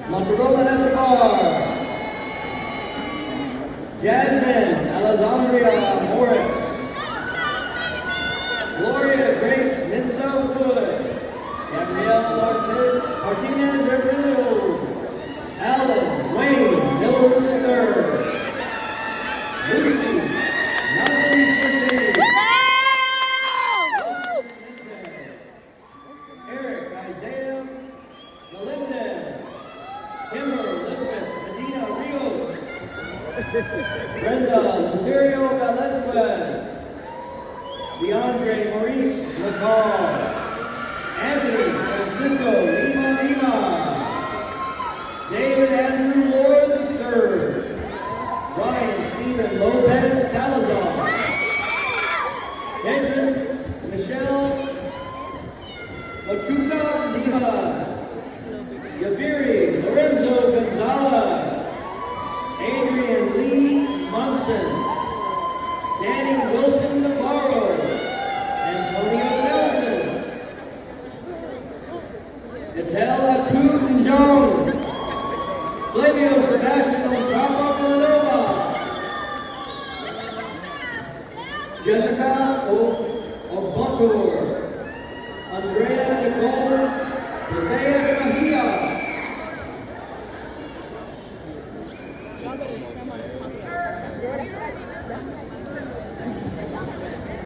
Motorola Escobar, Jasmine Alexandria Morris, Gloria Grace Minso Wood, Gabrielle Martinez Herrero, Alan Wayne Miller III, Lucy Natalie Scorsese, Eric Isaiah Melendez, Kimber Elizabeth Medina Rios, Brenda Lucerio Velasquez, DeAndre Maurice McCall, Anthony Francisco Lima, David Andrew Ward III, Ryan Stephen Lopez Salazar, Kendrick Michelle Machuca Rivas, Yaviri Lorenzo Gonzalez, Adrian Lee Munson, Danny Wilson Navarro, Antonio Nelson, Natal Atu Njong, Flavio Sebastian Ocampo Villanova, Jessica Obotur, Andrea Nicole Visayas